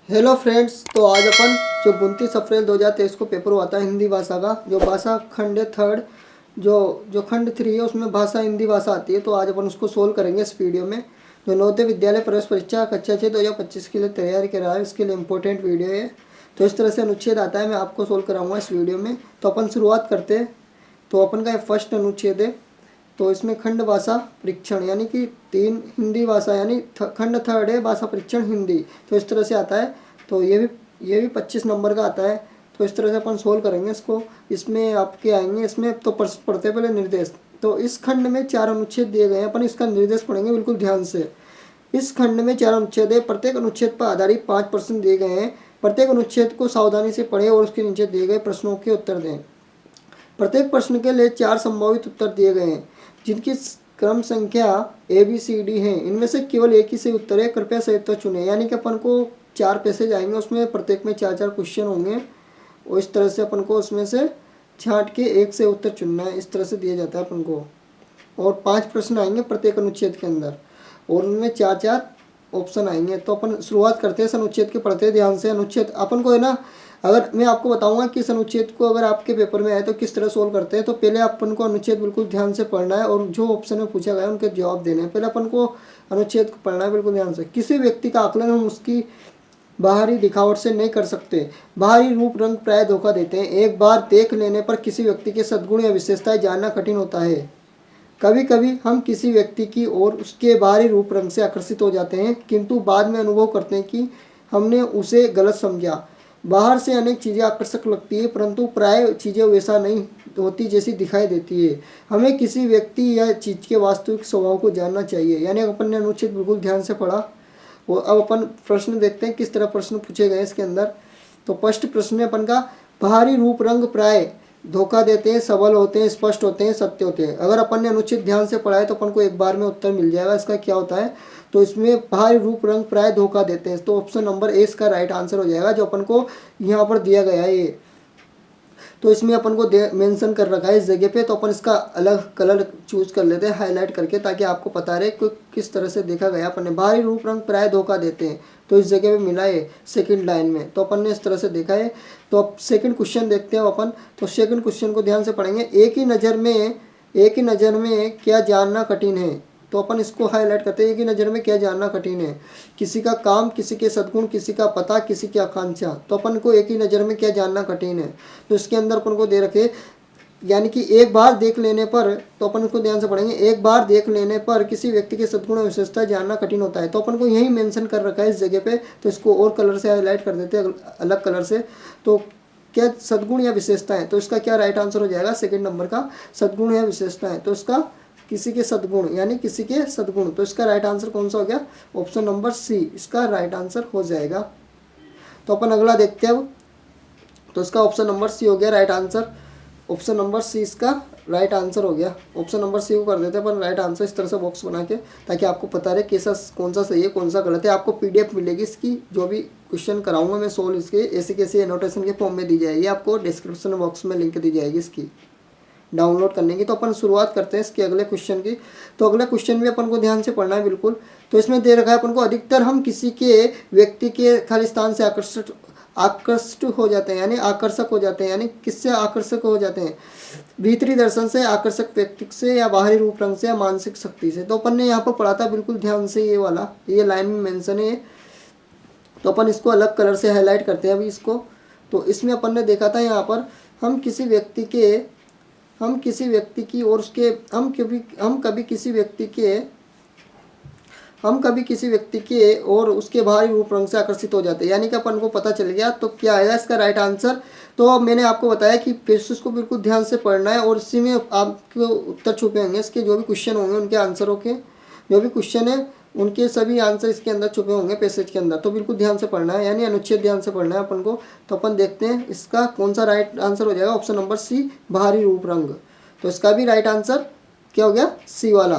Hello friends, तो आज अपन जो 29 अप्रैल 2023 को पेपर हुआ था हिंदी भाषा का, जो भाषा खंड थर्ड जो जो खंड 3 है उसमें भाषा हिंदी भाषा आती है। तो आज अपन उसको सोल्व करेंगे इस वीडियो में। जो नवोदय विद्यालय प्रवेश परीक्षा कक्षा 6 2025 के लिए तैयारी कर रहा है, इसके लिए इंपॉर्टेंट वीडियो है। तो इस तरह से अनुच्छेद आता है, मैं आपको सोल्व कराऊंगा इस वीडियो में। तो अपन शुरुआत करते हैं। तो अपन का फर्स्ट अनुच्छेद है। तो इसमें खंड भाषा परीक्षण यानी कि 3 हिंदी भाषा यानी खंड थर्ड है भाषा परीक्षण हिंदी। तो इस तरह से आता है। तो ये भी 25 नंबर का आता है। तो इस तरह से अपन सोल्व करेंगे इसको। इसमें आपके आएंगे, इसमें तो प्रश्न पढ़ते पहले निर्देश। तो इस खंड में 4 अनुच्छेद दिए गए हैं, अपन इसका निर्देश पढ़ेंगे बिल्कुल ध्यान से। इस खंड में 4 अनुच्छेद है, प्रत्येक अनुच्छेद पर आधारित 5 प्रश्न दिए गए हैं। प्रत्येक अनुच्छेद को सावधानी से पढ़ें और उसके नीचे दिए गए प्रश्नों के उत्तर दें। प्रत्येक प्रश्न के लिए 4 संभावित उत्तर दिए गए हैं, जिनकी क्रम संख्या ABCD है। इनमें से केवल एक ही सही उत्तर है, कृपया सही उत्तर चुनें। यानी कि अपन को 4 पैसेज आएंगे, उसमें प्रत्येक में 4 क्वेश्चन होंगे और इस तरह से अपन को उसमें से छांट के एक से उत्तर चुनना है। इस तरह से दिया जाता है अपन को। और 5 प्रश्न आएंगे प्रत्येक अनुच्छेद के अंदर और उनमें 4 ऑप्शन आएंगे। तो अपन शुरुआत करते हैं इस अनुच्छेद के पढ़ते ध्यान से। अनुच्छेद अपन को है ना, अगर मैं आपको बताऊंगा कि इस अनुच्छेद को अगर आपके पेपर में आए तो किस तरह सोल्व करते हैं, तो पहले अपन को अनुच्छेद बिल्कुल ध्यान से पढ़ना है और जो ऑप्शन में पूछा गया है उनके जवाब देने हैं। पहले अपन को अनुच्छेद को पढ़ना है बिल्कुल ध्यान से। किसी व्यक्ति का आकलन हम उसकी बाहरी दिखावट से नहीं कर सकते। बाहरी रूप रंग प्राय धोखा देते हैं। एक बार देख लेने पर किसी व्यक्ति के सद्गुण या विशेषताएं जानना कठिन होता है। कभी कभी हम किसी व्यक्ति की ओर उसके बाहरी रूप रंग से आकर्षित हो जाते हैं, किंतु बाद में अनुभव करते हैं कि हमने उसे गलत समझा। बाहर से अनेक चीज़ें आकर्षक लगती है, परंतु प्राय चीज़ें वैसा नहीं होती जैसी दिखाई देती है। हमें किसी व्यक्ति या चीज़ के वास्तविक स्वभाव को जानना चाहिए। यानी अपन ने अनुच्छेद बिल्कुल ध्यान से पढ़ा। वो अब अपन प्रश्न देखते हैं किस तरह प्रश्न पूछे गए इसके अंदर। तो फर्स्ट प्रश्न है अपन का, बाहरी रूप रंग प्राय धोखा देते हैं, सबल होते हैं, स्पष्ट होते हैं, सत्य होते हैं। अगर अपन ने अनुच्छेद ध्यान से पढ़ा है तो अपन को एक बार में उत्तर मिल जाएगा इसका क्या होता है। तो इसमें बाहरी रूप रंग प्राय धोखा देते हैं, तो ऑप्शन नंबर ए इसका राइट आंसर हो जाएगा, जो अपन को यहाँ पर दिया गया है ये। तो इसमें अपन को मेंशन कर रखा है इस जगह पे। तो अपन इसका अलग कलर चूज कर लेते हैं हाईलाइट करके, ताकि आपको पता रहे कि किस तरह से देखा गया अपन ने। बाहरी रूप रंग प्राय धोखा देते हैं, तो इस जगह पे मिला है सेकंड लाइन में। तो अपन ने इस तरह से देखा है। तो अब सेकंड क्वेश्चन देखते हैं अपन। तो सेकंड क्वेश्चन को ध्यान से पढ़ेंगे। एक ही नज़र में क्या जानना कठिन है। तो अपन इसको हाईलाइट करते हैं। एक ही नज़र में क्या जानना कठिन है। किसी का काम, किसी के सद्गुण, किसी का पता, किसी की आकांक्षा। तो अपन को एक ही नज़र में क्या जानना कठिन है। तो इसके अंदर अपन को दे रखे, यानी कि एक बार देख लेने पर, तो अपन इसको ध्यान से पढ़ेंगे। एक बार देख लेने पर किसी व्यक्ति के सद्गुण और विशेषता जानना कठिन होता है। तो अपन को यही मेंशन कर रखा है इस जगह पे। तो इसको और कलर से हाईलाइट कर देते हैं, अलग कलर से। तो क्या सद्गुण या विशेषता है, तो इसका क्या राइट आंसर हो जाएगा सेकंड नंबर का, सद्गुण या विशेषता है। तो इसका किसी के सद्गुण यानी किसी के सद्गुण, तो इसका राइट आंसर कौन सा हो गया, ऑप्शन नंबर सी इसका राइट आंसर हो जाएगा। तो अपन अगला देखते हैं अब। तो इसका ऑप्शन नंबर सी हो गया right answer. Option number C इसका राइट आंसर हो गया। ऑप्शन नंबर सी को कर देते हैं अपन राइट आंसर इस तरह से बॉक्स बना के, ताकि आपको पता रहे कैसा कौन सा सही है कौन सा गलत है। आपको PDF मिलेगी इसकी, जो भी क्वेश्चन कराऊंगा मैं सोल्व इसके ऐसे कैसे एनोटेशन के फॉर्म में दी जाएगी। आपको डिस्क्रिप्शन बॉक्स में लिंक दी जाएगी इसकी डाउनलोड करने की। तो अपन शुरुआत करते हैं इसके अगले क्वेश्चन की। तो अगले क्वेश्चन भी अपन को ध्यान से पढ़ना है बिल्कुल। तो इसमें दे रखा है अपन को, अधिकतर हम किसी के व्यक्ति के खाली स्थान से आकर्षित हो जाते हैं, यानी आकर्षक हो जाते हैं। यानी किससे आकर्षक हो जाते हैं, भीतरी दर्शन से, आकर्षक व्यक्ति से, या बाहरी रूप रंग से, या मानसिक शक्ति से। तो अपन ने यहाँ पर पढ़ा था बिल्कुल ध्यान से, ये वाला ये लाइन में मेंशन है। तो अपन इसको अलग कलर से हाईलाइट करते हैं अभी इसको। तो इसमें अपन ने देखा था यहाँ पर, हम कभी किसी व्यक्ति के और उसके बाहरी रूप रंग से आकर्षित हो जाते हैं। यानी कि अपन को पता चल गया। तो क्या आएगा इसका राइट आंसर। तो मैंने आपको बताया कि फिर से इसको बिल्कुल ध्यान से पढ़ना है और इसी में आपके उत्तर छुपे होंगे। इसके जो भी क्वेश्चन होंगे उनके आंसरों के जो भी क्वेश्चन है उनके सभी आंसर इसके अंदर छुपे होंगे पैसेज के अंदर। तो बिल्कुल ध्यान से पढ़ना है, यानी अनुच्छेद ध्यान से पढ़ना है अपन को। तो अपन देखते हैं इसका कौन सा राइट आंसर हो जाएगा। ऑप्शन नंबर सी बाहरी रूप रंग। तो इसका भी राइट आंसर क्या हो गया, सी वाला।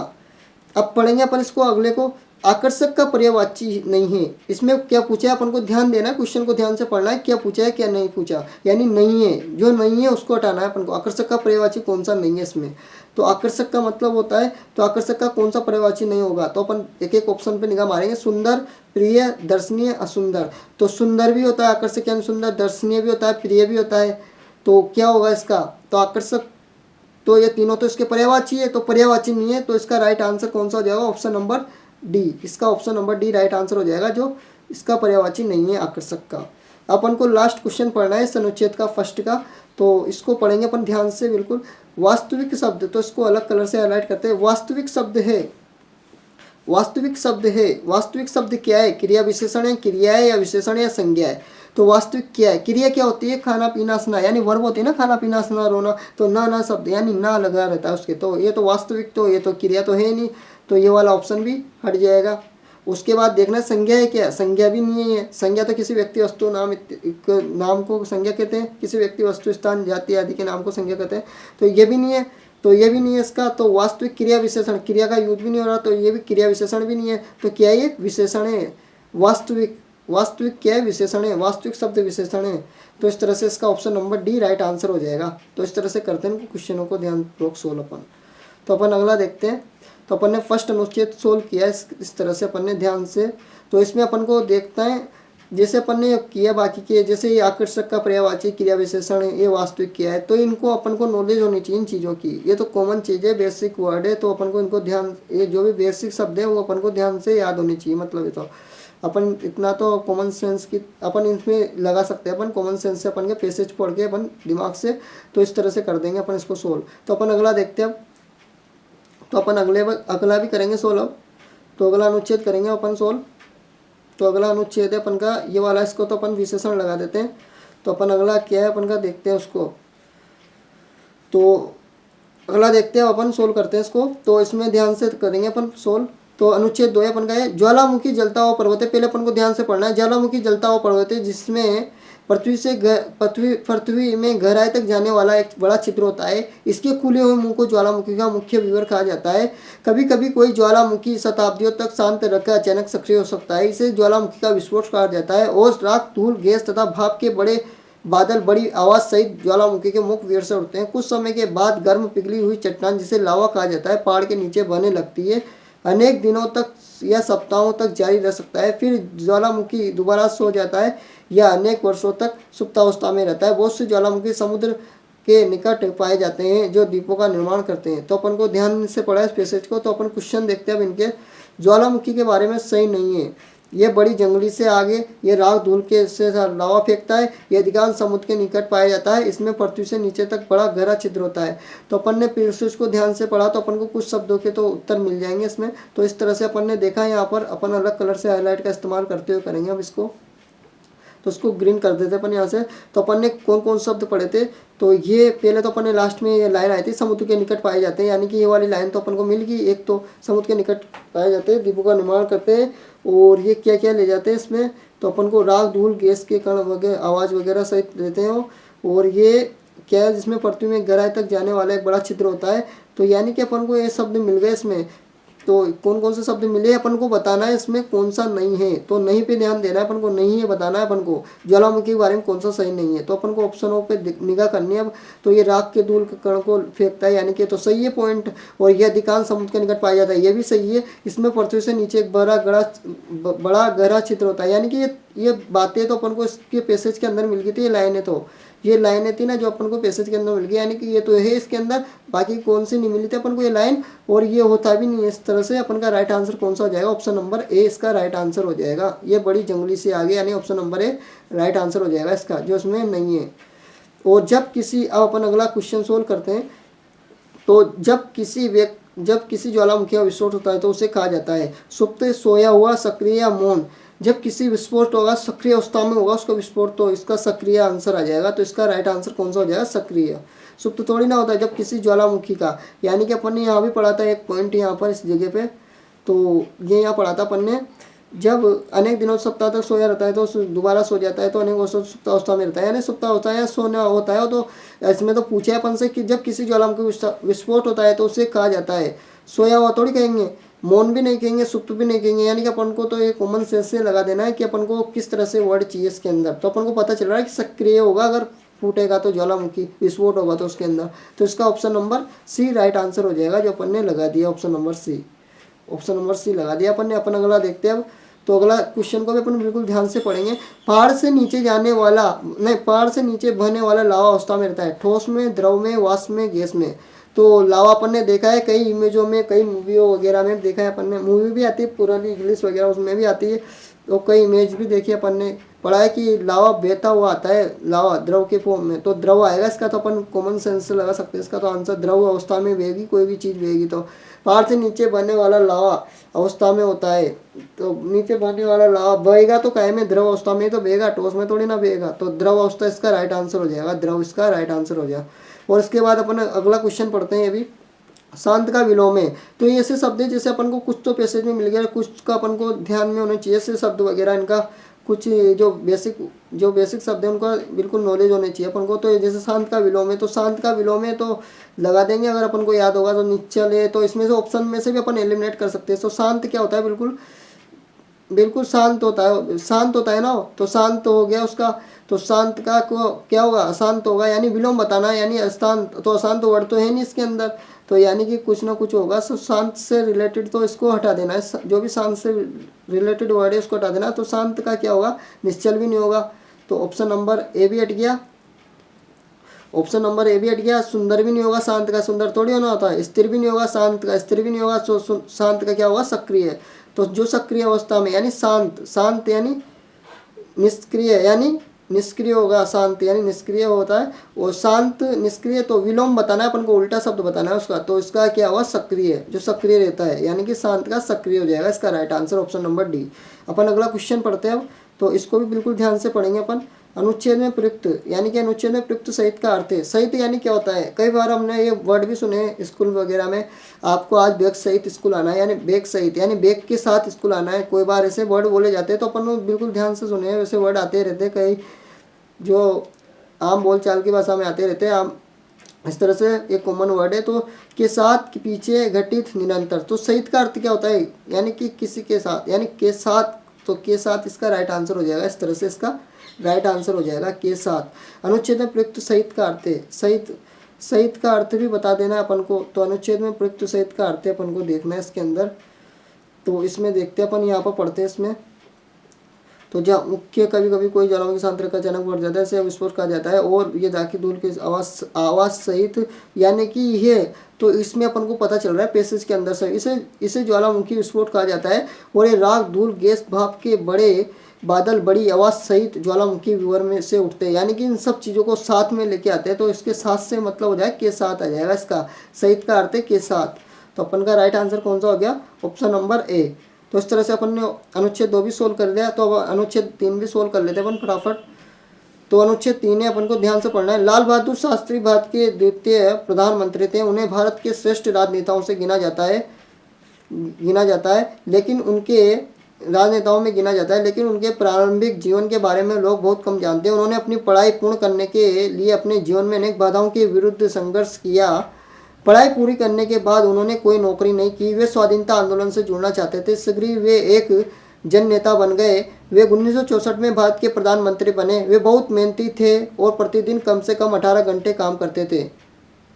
अब पढ़ेंगे अपन इसको अगले को। आकर्षक का पर्यायवाची नहीं है। इसमें क्या पूछा है, अपन को ध्यान देना है, क्वेश्चन को ध्यान से पढ़ना है, क्या पूछा है क्या नहीं पूछा, यानी नहीं है, जो नहीं है उसको हटाना है अपन को। आकर्षक का पर्यायवाची कौन सा नहीं है इसमें, तो आकर्षक का मतलब होता है, तो आकर्षक का कौन सा पर्यायवाची नहीं होगा, तो अपन एक एक ऑप्शन पे निगाह मारेंगे। सुंदर, प्रिय, दर्शनीय, असुंदर। तो सुंदर भी होता है आकर्षक यानी सुंदर, दर्शनीय भी होता है, प्रिय भी होता है, तो क्या होगा इसका, तो आकर्षक, तो ये तीनों तो इसके पर्यायवाची है, तो पर्यायवाची नहीं है, तो इसका राइट आंसर कौन सा हो जाएगा, ऑप्शन नंबर डी। इसका option number D right answer हो जाएगा, जो इसका पर्यायवाची नहीं है आकर्षक का। अपन को लास्ट क्वेश्चन पढ़ना है इस अनुच्छेद का फर्स्ट का, तो इसको पढ़ेंगे अपन ध्यान से बिल्कुल। वास्तविक शब्द, तो इसको अलग कलर से हाईलाइट करते हैं। वास्तविक शब्द है, वास्तविक शब्द है, वास्तविक शब्द क्या है, क्रिया विशेषण है, क्रिया है या विशेषण या संज्ञा है। तो वास्तविक क्या है, क्रिया क्या होती है, खाना पीना हंसना, यानी वर्ब होती है ना, खाना पीना हंसना रोना, तो ना शब्द यानी ना लगा रहता है उसके, तो ये तो वास्तविक, तो ये तो क्रिया तो है नहीं, तो ये वाला ऑप्शन भी हट जाएगा। उसके बाद देखना संज्ञा है क्या, संज्ञा भी नहीं है। संज्ञा तो किसी व्यक्ति वस्तु नाम नाम को संज्ञा कहते हैं, किसी व्यक्ति वस्तु स्थान जाति आदि के नाम को संज्ञा कहते हैं, तो ये भी नहीं है, तो ये भी नहीं है इसका। तो वास्तविक क्रिया विशेषण, क्रिया का यूज भी नहीं हो रहा, तो ये भी क्रिया विशेषण भी नहीं है, तो क्या ये विशेषण है। वास्तविक, वास्तविक क्या है, विशेषण है, वास्तविक शब्द विशेषण है, तो इस तरह से इसका option number D right answer हो जाएगा। तो इस तरह से करते हैं क्वेश्चनों को ध्यानपूर्वक सोल्व अपन। तो अपन अगला देखते हैं। तो अपन ने फर्स्ट अनुच्छेद सोल्व किया इस तरह से अपन ने ध्यान से। तो इसमें अपन को देखते हैं, जैसे अपन ने किया बाकी के, जैसे ये आकर्षक का पर्यायवाची, क्रिया विशेषण है, ये वास्तविक किया है, तो इनको अपन को नॉलेज होनी चाहिए इन चीज़ों की। ये तो कॉमन चीज़ है, बेसिक वर्ड है, तो अपन को इनको ध्यान, ये जो भी बेसिक शब्द है वो अपन को ध्यान से याद होनी चाहिए। मतलब ये तो अपन इतना तो कॉमन सेंस की अपन इसमें लगा सकते हैं, अपन कॉमन सेंस से अपन के पैसेज पढ़ के अपन दिमाग से, तो इस तरह से कर देंगे अपन इसको सोल्व। तो अपन अगला देखते हैं। तो अपन अगला भी करेंगे सोल्व अब। तो अगला अनुच्छेद करेंगे अपन सोल्व। तो अगला अनुच्छेद है अपन का ये वाला, इसको तो अपन विशेषण लगा देते हैं। तो अपन अगला क्या है अपन का देखते हैं उसको। तो अगला देखते हैं अपन, सोल्व करते हैं इसको। तो इसमें ध्यान से करेंगे अपन सोल्व। तो अनुच्छेद 2 अपन का है, ज्वालामुखी जलता हुआ पर्वत है। पहले अपन को ध्यान से पढ़ना है, ज्वालामुखी जलता हुआ पर्वत है जिसमें पृथ्वी में गहराई तक जाने वाला एक बड़ा छिद्र होता है। इसके खुले हुए मुंह को ज्वालामुखी का मुख्य विवर कहा जाता है। कभी कभी कोई ज्वालामुखी शताब्दियों तक शांत रहकर अचानक सक्रिय हो सकता है, इसे ज्वालामुखी का विस्फोट कहा जाता है। और राख, धूल, गैस तथा भाप के बड़े बादल बड़ी आवाज़ सहित ज्वालामुखी के मुख्य विवर से उठते हैं। कुछ समय के बाद गर्म पिघली हुई चट्टान, जिसे लावा कहा जाता है, पहाड़ के नीचे बहने लगती है। अनेक दिनों तक या सप्ताहों तक जारी रह सकता है, फिर ज्वालामुखी दोबारा सो जाता है या अनेक वर्षों तक सुप्तावस्था में रहता है। बहुत से ज्वालामुखी समुद्र के निकट पाए जाते हैं जो द्वीपों का निर्माण करते हैं। तो अपन को ध्यान से पढ़ा है इस पैसेज को। तो अपन क्वेश्चन देखते हैं अब इनके। ज्वालामुखी के बारे में सही नहीं है, ये बड़ी जंगली से आगे, ये राख धूल के से लावा फेंकता है, ये अधिकांश समुद्र के निकट पाया जाता है, इसमें पृथ्वी से नीचे तक बड़ा गहरा छिद्र होता है। तो अपन ने पैसेज को ध्यान से पढ़ा, तो अपन को कुछ शब्दों के तो उत्तर मिल जाएंगे इसमें। तो इस तरह से अपन ने देखा, यहाँ पर अपन अलग कलर से हाईलाइट का इस्तेमाल करते हुए करेंगे अब इसको। तो उसको ग्रीन कर देते अपन यहाँ से। तो अपन ने कौन कौन शब्द पढ़े थे, तो ये पहले तो अपन ने लास्ट में ये लाइन आई थी, समुद्र के निकट पाए जाते हैं, यानी कि ये वाली लाइन तो अपन को मिल गई। एक तो समुद्र के निकट पाए जाते हैं, द्वीपों का निर्माण करते हैं, और ये क्या क्या ले जाते हैं इसमें, तो अपन को राख, धूल, गैस के कण वगैरह, आवाज़ वगैरह सहित देते हैं। और ये क्या है, जिसमें पृथ्वी में गहराई तक जाने वाला एक बड़ा छिद्र होता है। तो यानी कि अपन को ये शब्द मिल गए इसमें। तो कौन कौन से शब्द मिले अपन को बताना है, इसमें कौन सा नहीं है, तो नहीं पे ध्यान देना है अपन को, नहीं है बताना है अपन को, ज्वालामुखी के बारे में कौन सा सही नहीं है। तो अपन को ऑप्शनों पे निगाह करनी है अब। तो ये राख के धूल के कण को फेंकता है, यानी कि तो सही है पॉइंट। और ये अधिकांश समुद्र के निकट पाया जाता है, ये भी सही है। इसमें पृथ्वी से नीचे एक बड़ा गहरा छिद्र होता है, यानी कि ये बातें तो अपन को इसके पैसेज के अंदर मिल गई थी। ये लाइनें, तो ये लाइनें थी ना जो अपन को पैसेज के अंदर मिल गई, यानी कि ये तो है इसके अंदर, बाकी कौन सी नहीं मिली थी अपन को ये लाइन, और ये होता भी नहीं है। इस तरह से अपन का राइट आंसर कौन सा हो जाएगा, ऑप्शन नंबर ए इसका राइट आंसर हो जाएगा। ये बड़ी जंगली से आगे, यानी option number A right answer हो जाएगा इसका, जो इसमें नहीं है। और जब किसी, अब अपन अगला क्वेश्चन सोल्व करते हैं। तो जब किसी ज्वालामुखी का विस्फोट होता है तो उसे कहा जाता है सुप्त, सोया हुआ, सक्रिय या मौन। जब किसी विस्फोट होगा, सक्रिय अवस्था में होगा उसका विस्फोट, तो इसका सक्रिय आंसर आ जाएगा। तो इसका राइट आंसर कौन सा हो जाएगा, सक्रिय। सुप्त थोड़ी ना होता है जब किसी ज्वालामुखी का, यानी कि अपन ने यहाँ भी पढ़ा था एक पॉइंट यहाँ पर इस जगह पे। तो ये यहाँ पढ़ा था अपन ने, जब अनेक दिनों सप्ताह तक सोया रहता है तो दोबारा सो जाता है, तो अनेक वर्षों सुप्तावस्था में रहता है, यानी सुप्तावस्था या सोना होता है। तो इसमें तो पूछा है अपन से कि जब किसी ज्वालामुखी विस्फोट होता है तो उसे कहा जाता है, सोया हुआ थोड़ी कहेंगे, मौन भी नहीं कहेंगे, सुप्त भी नहीं कहेंगे, यानी कि अपन को तो ये कॉमन सेंस से लगा देना है कि अपन को किस तरह से वर्ड चाहिए इसके अंदर। तो अपन को पता चल रहा है कि सक्रिय होगा, अगर फूटेगा तो ज्वालामुखी, विस्फोट होगा तो उसके अंदर। तो इसका option number C right answer हो जाएगा, जो अपन ने लगा दिया option number C. Option number C लगा दिया अपन ने। अपन अगला देखते हैं अब। तो अगला क्वेश्चन को भी अपन बिल्कुल ध्यान से पढ़ेंगे। पहाड़ से नीचे जाने वाला, नहीं, पहाड़ से नीचे बहने वाला लावा अवस्था में रहता है, ठोस में, द्रव में, वाष्प में, गैस में। तो लावा अपन ने देखा है कई इमेजों में, कई मूवियों वगैरह में देखा है अपन ने, मूवी भी आती है पुरानी इंग्लिश वगैरह उसमें भी आती है, तो कई इमेज भी देखी अपन ने, पढ़ा है कि लावा बहता हुआ आता है, लावा द्रव के फॉर्म में, तो द्रव आएगा इसका। तो अपन कॉमन सेंस से लगा सकते हैं इसका तो आंसर द्रव अवस्था में बहेगी कोई भी चीज़ बहेगी। तो पहाड़ से नीचे बहने वाला लावा अवस्था में होता है, तो नीचे बहने वाला लावा बहेगा तो काय में, द्रव अवस्था में तो बहेगा, ठोस में थोड़ी ना बहेगा। तो द्रव अवस्था इसका राइट आंसर हो जाएगा, द्रव इसका राइट आंसर हो जाएगा। और इसके बाद अपन अगला क्वेश्चन पढ़ते हैं ये भी। शांत का विलोम है, तो ये ऐसे शब्द है जैसे अपन को कुछ तो पैसेज में मिल गया, कुछ का अपन को ध्यान में होना चाहिए, ऐसे शब्द वगैरह इनका कुछ जो बेसिक शब्द है उनका बिल्कुल नॉलेज होनी चाहिए अपन को। तो जैसे शांत का विलोम है, तो शांत का विलोम है तो लगा देंगे अगर अपन को याद होगा। तो निश्चल है, तो इसमें से ऑप्शन में से भी अपन एलिमिनेट कर सकते हैं। तो शांत क्या होता है, बिल्कुल शांत होता है, शांत होता है ना, तो शांत हो गया उसका। तो शांत का को क्या होगा, अशांत होगा, यानी विलोम बताना है, यानी अशांत, तो अशांत वर्ड तो है नहीं इसके अंदर, तो यानी कि कुछ ना कुछ होगा। सो शांत से रिलेटेड तो इसको हटा देना है, जो भी शांत से रिलेटेड वर्ड है उसको हटा देना। तो शांत का क्या होगा, निश्चल भी नहीं होगा, तो ऑप्शन नंबर ए भी हट गया, ऑप्शन नंबर ए भी हट गया। सुंदर भी नहीं होगा, शांत का सुंदर थोड़ी होना होता है। स्थिर भी नहीं होगा, शांत का स्थिर भी नहीं होगा। शांत का क्या होगा, सक्रिय। तो जो सक्रिय अवस्था में, यानी शांत यानी निष्क्रिय, यानी निष्क्रिय होगा, शांत यानी निष्क्रिय होता है, और शांत निष्क्रिय। तो विलोम बताना है अपन को, उल्टा शब्द बताना है उसका, तो इसका क्या हुआ, सक्रिय, जो सक्रिय रहता है, यानी कि शांत का सक्रिय हो जाएगा। इसका right answer option number D. अपन अगला क्वेश्चन पढ़ते हैं अब, तो इसको भी बिल्कुल ध्यान से पढ़ेंगे अपन। अनुच्छेद में प्रयुक्त, यानी कि अनुच्छेद में प्रयुक्त सहित का अर्थ है। सहित यानी क्या होता है, कई बार हमने ये वर्ड भी सुने हैं स्कूल वगैरह में, आपको आज बैग सहित स्कूल आना है, यानी बैग सहित यानी बैग के साथ स्कूल आना है। कोई बार ऐसे वर्ड बोले जाते हैं, तो अपन लोग बिल्कुल ध्यान से सुने हैं, वैसे वर्ड आते रहते हैं, कई जो आम बोलचाल की भाषा में आते रहते हैं आम, इस तरह से एक कॉमन वर्ड है। तो के साथ, के पीछे, घटित, निरंतर। तो सहित का अर्थ क्या होता है, यानी कि किसी के साथ, यानी के साथ, तो के साथ इसका राइट आंसर हो जाएगा। इस तरह से इसका राइट आंसर हो जाएगा के साथ। अनुच्छेद में प्रयुक्त सहित का अर्थ है, सहित का अर्थ भी बता देना है अपन को। तो अनुच्छेद में प्रयुक्त सहित का अर्थ है अपन को देखना है इसके अंदर। तो इसमें देखते हैं अपन, यहाँ पर पढ़ते हैं इसमें। तो जहाँ मुख्य, कभी कभी कोई ज्वालामुखी सांद्र का अचानक बढ़ जाता है, इसे विस्फोट कहा जाता है, और ये दाखिल धूल के आवाज सहित, यानी कि ये, तो इसमें अपन को पता चल रहा है पैसेज के अंदर से इसे ज्वालामुखी विस्फोट कहा जाता है। और ये राख, धूल, गैस, भाप के बड़े बादल बड़ी आवाज सहित ज्वालामुखी विवर में से उठते हैं, यानी कि इन सब चीज़ों को साथ में लेके आते हैं। तो इसके साथ से मतलब हो जाए के साथ आ जाएगा, इसका सहित का अर्थ है के साथ। तो अपन का राइट आंसर कौन सा हो गया, ऑप्शन नंबर ए। तो इस तरह से अपन ने अनुच्छेद 2 भी सोल्व कर दिया। तो अब अनुच्छेद 3 भी सोल्व कर लेते हैं अपन फटाफट। तो अनुच्छेद 3 है, अपन को ध्यान से पढ़ना है। लाल बहादुर शास्त्री भारत के द्वितीय प्रधानमंत्री थे, उन्हें भारत के श्रेष्ठ राजनेताओं से गिना जाता है, लेकिन उनके राजनेताओं में गिना जाता है, लेकिन उनके प्रारंभिक जीवन के बारे में लोग बहुत कम जानते हैं। उन्होंने अपनी पढ़ाई पूर्ण करने के लिए अपने जीवन में अनेक बाधाओं के विरुद्ध संघर्ष किया। पढ़ाई पूरी करने के बाद उन्होंने कोई नौकरी नहीं की। वे स्वाधीनता आंदोलन से जुड़ना चाहते थे, शीघ्र ही वे एक जन नेता बन गए। वे 1964 में भारत के प्रधानमंत्री बने। वे बहुत मेहनती थे और प्रतिदिन कम से कम 18 घंटे काम करते थे।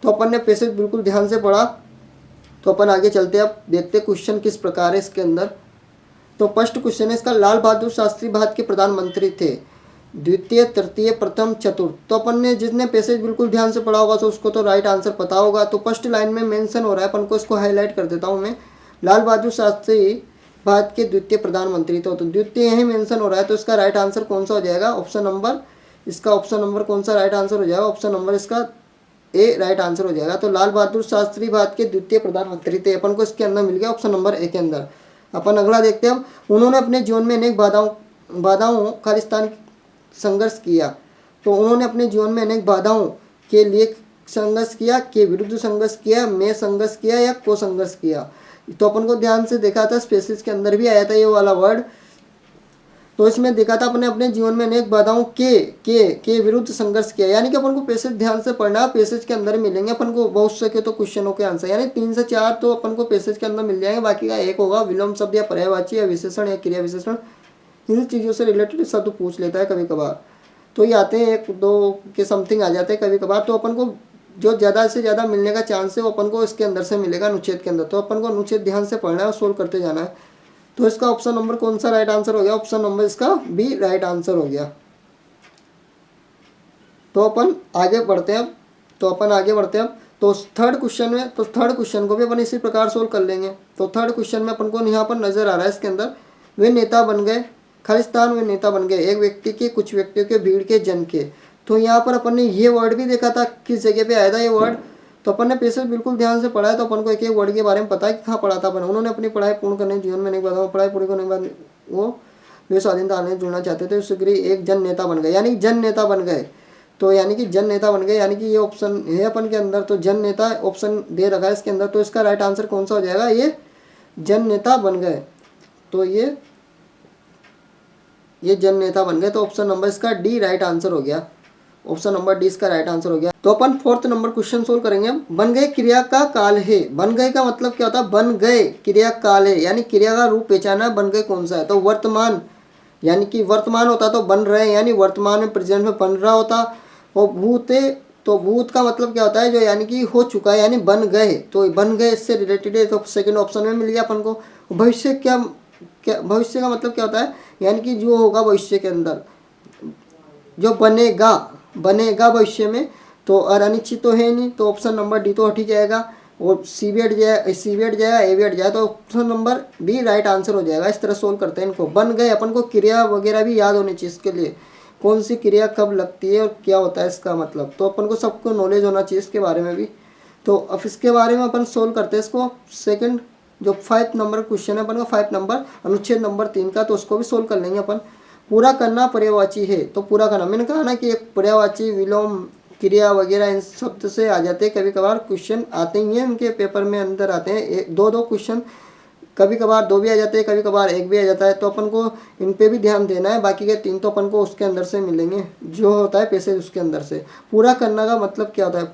तो अपन ने पैसेज बिल्कुल ध्यान से पढ़ा। तो अपन आगे चलते, अब देखते क्वेश्चन किस प्रकार है इसके अंदर। तो फर्स्ट क्वेश्चन है इसका, लाल बहादुर शास्त्री भारत के प्रधानमंत्री थे, द्वितीय, तृतीय, प्रथम, चतुर्थ। तो अपन ने जिसने पैसेज बिल्कुल ध्यान से पढ़ा होगा तो उसको तो राइट आंसर पता होगा। तो फर्स्ट लाइन में मेंशन हो रहा है, अपन को इसको हाईलाइट कर देता हूँ मैं। लाल बहादुर शास्त्री भारत के द्वितीय प्रधानमंत्री, तो द्वितीय ही मेंशन हो रहा है। तो इसका राइट आंसर कौन सा हो जाएगा, ऑप्शन नंबर, इसका ऑप्शन नंबर कौन सा राइट आंसर हो जाएगा, ऑप्शन नंबर इसका ए राइट आंसर हो जाएगा। तो लाल बहादुर शास्त्री भारत के द्वितीय प्रधानमंत्री थे, अपन को इसके अंदर मिल गया ऑप्शन नंबर ए के अंदर। अपन अगला देखते हैं। उन्होंने अपने जीवन में अनेक बाधाओं खालिस्तान संघर्ष किया। तो उन्होंने अपने जीवन में अनेक बाधाओं के लिए संघर्ष किया, के विरुद्ध संघर्ष किया, में संघर्ष किया या को संघर्ष किया। तो अपन को ध्यान से देखा था, स्पेसिस के अंदर भी आया था ये वाला वर्ड। तो इसमें देखा था अपने अपने जीवन में अनेक बाधाओं के विरुद्ध संघर्ष किया, यानी कि अपन को पैसेज ध्यान से पढ़ना है। पैसेज के अंदर मिलेंगे अपन को बहुत से के तो क्वेश्चनों के आंसर, यानी 3 से 4 तो अपन को पैसेज के अंदर मिल जाएंगे, बाकी का एक होगा विलोम शब्द या पर्यायवाची या विशेषण या क्रिया विशेषण, इन चीज़ों से रिलेटेड शब्द पूछ लेता है कभी कभार। तो ये आते हैं 1-2 के समथिंग आ जाते हैं कभी कभार। तो अपन को जो ज़्यादा से ज़्यादा मिलने का चांस है वो अपन को इसके अंदर से मिलेगा, अनुच्छेद के अंदर। तो अपन को अनुच्छेद ध्यान से पढ़ना है और सोल्व करते जाना है। तो इसका ऑप्शन नंबर कौन सा राइट आंसर हो गया? ऑप्शन नंबर इसका बी राइट आंसर हो गया। तो अपन आगे बढ़ते हैं अब। तो थर्ड क्वेश्चन में, तो थर्ड क्वेश्चन को भी अपन इसी प्रकार सोल्व कर लेंगे। तो थर्ड क्वेश्चन में अपन को यहाँ पर नजर आ रहा है इसके अंदर, वे नेता बन गए खालिस्तान, वे नेता बन गए एक व्यक्ति के, कुछ व्यक्तियों के, भीड़ के, जन के। तो यहाँ पर अपन ने ये वर्ड भी देखा था किस जगह पे आया था ये वर्ड। तो अपन ने पैसे बिल्कुल ध्यान से पढ़ा है, तो अपन को एक एक वर्ड के बारे में पता है कि कहाँ पढ़ा था अपन। उन्होंने अपनी पढ़ाई पूर्ण करने जीवन में नहीं बताया, पढ़ाई पूरी करने के बाद वो वे स्वाधीनता आने जुड़ना चाहते थे, शीघ्र एक जन नेता बन गए, यानी जन नेता बन गए। तो यानी कि जन नेता बन गए, यानी कि ये ऑप्शन है अपन के अंदर। तो जन नेता ऑप्शन दे रखा है इसके अंदर। तो इसका राइट आंसर कौन सा हो जाएगा? ये जन नेता बन गए। तो ये जन नेता बन गए। तो ऑप्शन नंबर इसका डी राइट आंसर हो गया। ऑप्शन नंबर डी इसका राइट आंसर हो गया। तो अपन फोर्थ नंबर क्वेश्चन सोल्व करेंगे। बन गए क्रिया का काल है। बन गए का मतलब क्या होता है? बन गए क्रिया काल है, यानी क्रिया का रूप पहचाना है। बन गए कौन सा है? तो वर्तमान, यानी कि वर्तमान होता तो बन रहे हैं, यानी वर्तमान में प्रेजेंट में बन रहा होता। और भूत है, तो भूत का मतलब क्या होता है? जो यानी कि हो चुका है, यानी बन गए। तो बन गए इससे रिलेटेड है, तो सेकंड ऑप्शन में मिल गया अपन को। भविष्य क्या भविष्य का मतलब क्या होता है? यानी कि जो होगा भविष्य के अंदर, जो बनेगा भविष्य में। तो और अनिश्चित तो है नहीं, तो ऑप्शन नंबर डी तो हट ही जाएगा। और सी बी हट जाएगा, ए बी हट जाएगा। तो option number B right answer हो जाएगा। इस तरह सोल्व करते हैं इनको। बन गए, अपन को क्रिया वगैरह भी याद होनी चाहिए इसके लिए, कौन सी क्रिया कब लगती है और क्या होता है इसका मतलब। तो अपन को सबको नॉलेज होना चाहिए इसके बारे में भी। तो अब इसके बारे में अपन सोल्व करते हैं इसको। सेकंड जो 5 नंबर क्वेश्चन है अपन का, 5 नंबर अनुच्छेद नंबर 3 का, तो उसको भी सोल्व कर लेंगे अपन। पूरा करना पर्यायवाची है। तो पूरा करना, मैंने कहा ना कि एक पर्यायवाची, विलोम, क्रिया वगैरह इन शब्द से आ जाते हैं। कभी कभार क्वेश्चन आते ही हैं उनके पेपर में अंदर आते हैं, 2-2 क्वेश्चन, कभी कभार 2 भी आ जाते हैं, कभी कभार 1 भी आ जाता है। तो अपन को इन पे भी ध्यान देना है। बाकी के 3 तो अपन को उसके अंदर से मिलेंगे, जो होता है पैसेज उसके अंदर से। पूरा करना का मतलब क्या होता है?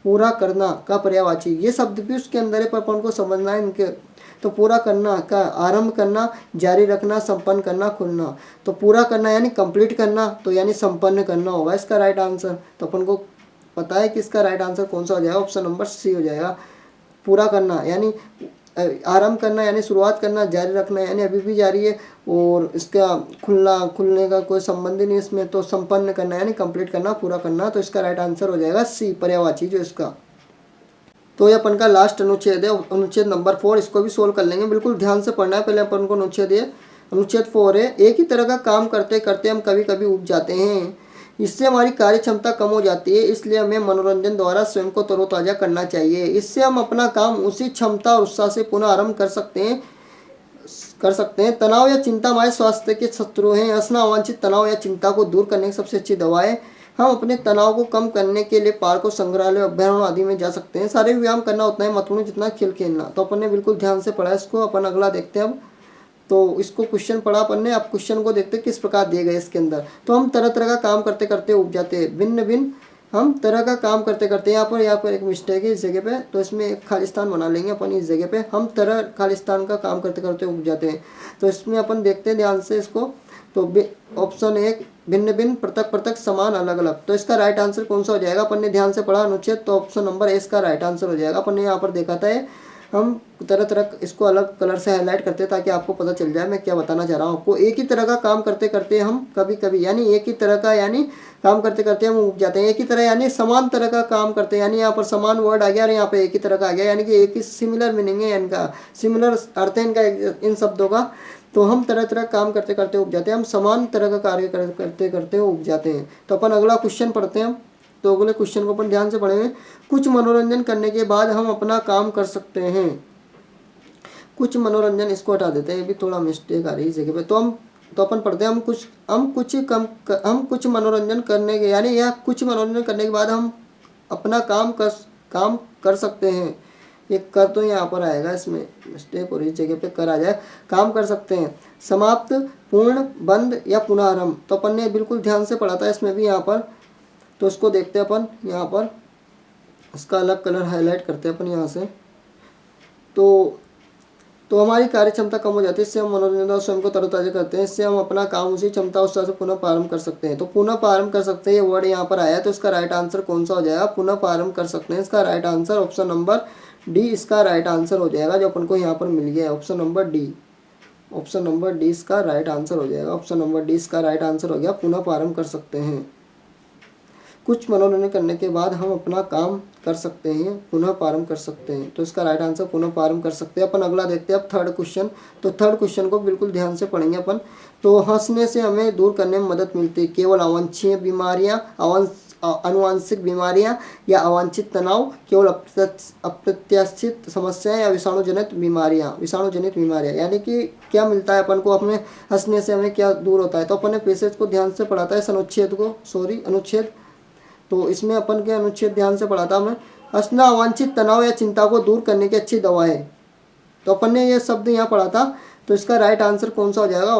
पूरा करना का पर्यायवाची, ये शब्द भी उसके अंदर है, पर अपन को समझना है इनके। तो पूरा करना का आरंभ करना, जारी रखना, संपन्न करना, खुलना। तो पूरा करना यानी कंप्लीट करना, तो यानी संपन्न करना होगा इसका राइट आंसर। तो अपन को पता है कि इसका राइट आंसर कौन सा हो जाएगा? ऑप्शन नंबर सी हो जाएगा। पूरा करना यानी आरंभ करना, यानी शुरुआत करना, जारी रखना यानी अभी भी जारी है, और इसका खुलने का कोई संबंध ही नहीं इसमें। तो संपन्न करना यानी कंप्लीट करना, पूरा करना। तो इसका राइट आंसर हो जाएगा सी, पर्यायवाची जो इसका। तो ये अपन का लास्ट अनुच्छेद है, अनुच्छेद नंबर 4। इसको भी सोल्व कर लेंगे, बिल्कुल ध्यान से पढ़ना है। पहले अपन को अनुच्छेद 4 है। एक ही तरह का काम करते करते हम कभी कभी ऊब जाते हैं, इससे हमारी कार्य क्षमता कम हो जाती है, इसलिए हमें मनोरंजन द्वारा स्वयं को तरोताज़ा करना चाहिए। इससे हम अपना काम उसी क्षमता और उत्साह से पुनः आरंभ कर सकते हैं। तनाव या चिंता हमारे स्वास्थ्य के शत्रु हैं। हंसना अवांछित तनाव या चिंता को दूर करने की सबसे अच्छी दवा है। हम अपने तनाव को कम करने के लिए पार्कों, संग्रहालय, अभ्यारण्यों आदि में जा सकते हैं। शारीरिक व्यायाम करना उतना ही महत्वपूर्ण जितना खेल खेलना। तो अपन ने बिल्कुल ध्यान से पढ़ा इसको। अपन अगला देखते हैं अब। तो इसको क्वेश्चन पढ़ा अपन ने, अब क्वेश्चन को देखते हैं किस प्रकार दिए गए इसके अंदर। तो हम तरह तरह का काम करते करते उब जाते हैं, भिन्न भिन्न हम तरह का काम करते करते, यहाँ पर एक मिस्टेक है इस जगह पे, तो इसमें एक खालिस्तान बना लेंगे अपन इस जगह पे। हम तरह खालिस्तान का काम करते करते उब जाते हैं। तो इसमें अपन देखते हैं ध्यान से इसको। तो ऑप्शन 1 भिन्न भिन्न, पृथक पृथक, समान, अलग अलग। तो इसका राइट आंसर कौन सा हो जाएगा? अपन ने ध्यान से पढ़ा अनुच्छेद, तो ऑप्शन नंबर ए इसका राइट आंसर हो जाएगा। अपन ने यहाँ पर देखा था हम तरह तरह इसको अलग कलर से हाईलाइट करते हैं ताकि आपको पता चल जाए मैं क्या बताना चाह रहा हूँ आपको। एक ही तरह का काम करते करते हम कभी कभी, यानी एक ही तरह का, यानी काम करते करते हम उब जाते हैं। एक ही तरह यानी समान तरह का काम करते हैं, यानी यहाँ पर समान वर्ड आ गया और यहाँ पे एक ही तरह का आ गया, यानी कि एक ही सिमिलर मीनिंग है इनका, सिमिलर अर्थ है इनका इन शब्दों का। तो हम तरह तरह काम करते करते उब जाते हैं, हम समान तरह का कार्य करते करते उब जाते हैं। तो अपन अगला क्वेश्चन पढ़ते हैं। तो अगले क्वेश्चन को अपन ध्यान से पढ़ेंगे। कुछ मनोरंजन करने के बाद हम अपना काम कर सकते हैं। कुछ मनोरंजन, इसको हटा देते हैं, ये भी थोड़ा मिस्टेक आ रही है इस जगह पे। तो अपन पढ़ते हैं हम कुछ मनोरंजन करने के, यानी यह कुछ मनोरंजन करने के बाद हम अपना काम कर सकते हैं। एक कर तो यहाँ पर आएगा, इसमें मिस्टेक हो रही, इस जगह पे कर आ जाए। काम कर सकते हैं, समाप्त, पूर्ण, बंद या पुनरारंभ। तो अपन ने बिल्कुल ध्यान से पढ़ा था इसमें भी यहाँ पर। तो उसको देखते हैं अपन यहाँ पर, इसका अलग कलर हाईलाइट करते हैं अपन यहाँ से। तो हमारी कार्य क्षमता कम हो जाती है, इससे हम मनोरंजन और स्वयं को तरोताजा करते हैं, इससे हम अपना काम उसी क्षमता उत्साह से पुनः प्रारंभ कर सकते हैं। तो पुनः प्रारंभ कर सकते हैं, ये वर्ड यहाँ पर आया है, तो इसका राइट आंसर कौन सा हो जाएगा? पुनः प्रारंभ कर सकते हैं। इसका right answer option number D इसका राइट आंसर हो जाएगा, जो अपन को यहाँ पर मिल गया है, option number D. Option number D इसका राइट आंसर हो जाएगा, ऑप्शन नंबर डी इसका राइट आंसर हो गया, पुनः प्रारंभ कर सकते हैं। कुछ मनोरंजन करने के बाद हम अपना काम कर सकते हैं, पुनः प्रारंभ कर सकते हैं। तो इसका राइट आंसर पुनः प्रारंभ कर सकते हैं। अपन अगला देखते हैं अब थर्ड क्वेश्चन। तो थर्ड क्वेश्चन को बिल्कुल ध्यान से पढ़ेंगे अपन। तो हंसने से हमें दूर करने में मदद मिलती है केवल अवांछनीय बीमारियां, अनुवांशिक बीमारियां या अवांछित तनाव, केवल अप्रत्याशित समस्याएं या विषाणु जनित बीमारियां। यानी कि क्या मिलता है अपन को अपने हंसने से, हमें क्या दूर होता है? तो अपन ने पैसेज को ध्यान से पढ़ा था, इस अनुच्छेद। तो इसमें अपन के अनुच्छेद ध्यान से पढ़ा था हमें, हंसना अवांछित तनाव या चिंता को दूर करने की अच्छी दवा है। तो अपन ने ये शब्द यहाँ पढ़ा था। तो इसका राइट आंसर कौन सा हो जाएगा?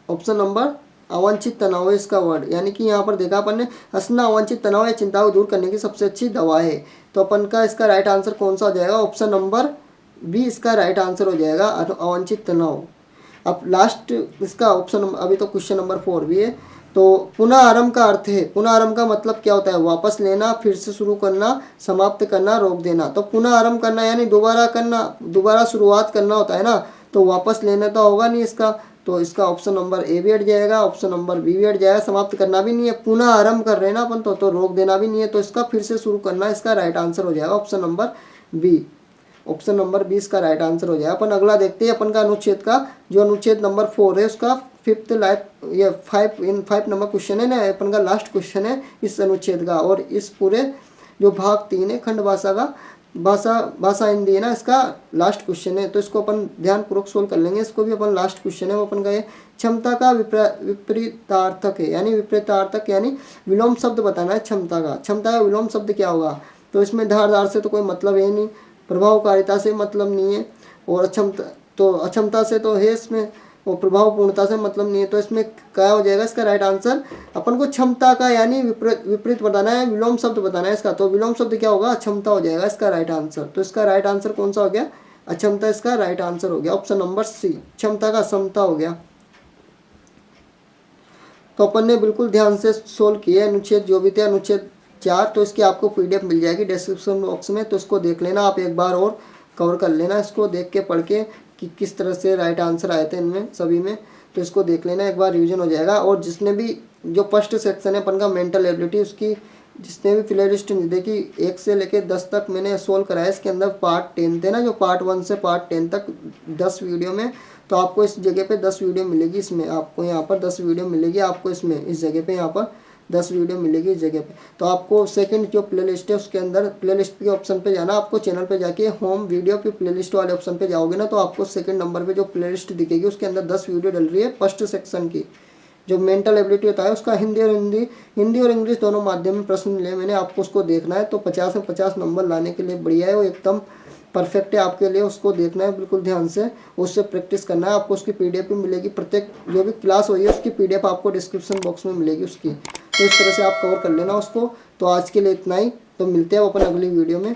ऑप्शन नंबर अवांछित तनाव है इसका वर्ड। यानी कि यहाँ पर देखा अपन ने, हंसना अवांछित तनाव या चिंता को दूर करने की सबसे अच्छी दवा है। तो अपन का इसका राइट आंसर कौन सा हो जाएगा? ऑप्शन नंबर बी इसका राइट आंसर हो जाएगा, अवांछित तनाव। अब लास्ट इसका ऑप्शन, अभी तो क्वेश्चन नंबर 4 भी है। तो पुनः आरंभ का अर्थ है, पुनः आरंभ का मतलब क्या होता है? वापस लेना, फिर से शुरू करना, समाप्त करना, रोक देना। तो पुनः आरंभ करना यानी दोबारा करना, दोबारा शुरुआत करना होता है ना। तो वापस लेना तो होगा नहीं इसका, तो इसका ऑप्शन नंबर ए भी हट जाएगा, ऑप्शन नंबर बी भी हट जाएगा। समाप्त करना भी नहीं है, पुनः आरंभ कर रहे हैं ना अपन, तो रोक देना भी नहीं है। तो इसका फिर से शुरू करना, इसका राइट आंसर हो जाएगा option number B. Option number 20 का राइट आंसर हो जाएगा। अपन अगला देखते हैं अपन का अनुच्छेद का, जो अनुच्छेद नंबर 4 है उसका 5 नंबर क्वेश्चन है ना, अपन का लास्ट क्वेश्चन है इस अनुच्छेद का। और इस पूरे जो भाग 3 है खंड भाषा का, भाषा हिंदी है ना, इसका लास्ट क्वेश्चन है। तो इसको अपन ध्यान पूर्वक सोल्व कर लेंगे। इसको भी अपन लास्ट क्वेश्चन है वो अपन का ये क्षमता का विपरीतार्थक है, यानी विपरीतार्थक यानी विलोम शब्द बताना है क्षमता का विलोम शब्द क्या होगा? तो इसमें धारदार से तो कोई मतलब है नहीं, प्रभावकारिता से मतलब नहीं है, और अक्षमता से तो है इसमें, और प्रभावपूर्णता से मतलब नहीं है। तो इसमें क्या हो जाएगा इसका राइट आंसर? अपन को क्षमता का यानी विपरीत बताना है, विलोम शब्द बताना है इसका। तो विलोम शब्द क्या होगा? अक्षमता हो जाएगा इसका राइट आंसर। तो इसका राइट आंसर कौन सा हो गया? अक्षमता इसका राइट आंसर हो गया, ऑप्शन नंबर सी, क्षमता का समता हो गया। तो अपन ने बिल्कुल ध्यान से सोल्व किया अनुच्छेद जो भी थे, अनुच्छेद 4। तो इसकी आपको PDF मिल जाएगी डिस्क्रिप्शन बॉक्स में, तो इसको देख लेना आप एक बार और कवर कर लेना, इसको देख के पढ़ के कि किस तरह से राइट आंसर आए थे इनमें सभी में। तो इसको देख लेना एक बार, रिवीजन हो जाएगा। और जिसने भी जो फर्स्ट सेक्शन है अपन का मेंटल एबिलिटी, उसकी जिसने भी प्ले लिस्ट देखी 1 से लेकर 10 तक मैंने सोल्व कराया। इसके अंदर पार्ट 10 थे ना, जो पार्ट 1 से पार्ट 10 तक 10 वीडियो में। तो आपको इस जगह पे 10 वीडियो मिलेगी, इसमें आपको यहाँ पर 10 वीडियो मिलेगी, आपको इसमें इस जगह पे यहाँ पर 10 वीडियो मिलेगी इस जगह पे। तो आपको सेकंड जो प्लेलिस्ट है उसके अंदर प्लेलिस्ट के ऑप्शन पे जाना, आपको चैनल पे जाके होम वीडियो पे प्लेलिस्ट वाले ऑप्शन पे जाओगे ना, तो आपको सेकंड नंबर पे जो प्लेलिस्ट दिखेगी उसके अंदर 10 वीडियो डल रही है फर्स्ट सेक्शन की। जो मेंटल एबिलिटी होता है उसका हिंदी और इंग्लिश दोनों माध्यम में प्रश्न मिले मैंने, आपको उसको देखना है। तो 50 में 50 नंबर लाने के लिए बढ़िया है, वो एकदम परफेक्ट है आपके लिए। उसको देखना है बिल्कुल ध्यान से, उससे प्रैक्टिस करना है। आपको उसकी PDF भी मिलेगी, प्रत्येक जो भी क्लास हुई है उसकी PDF आपको डिस्क्रिप्शन बॉक्स में मिलेगी उसकी। तो इस तरह से आप कवर कर लेना उसको। तो आज के लिए इतना ही, तो मिलते हैं अपन अगली वीडियो में।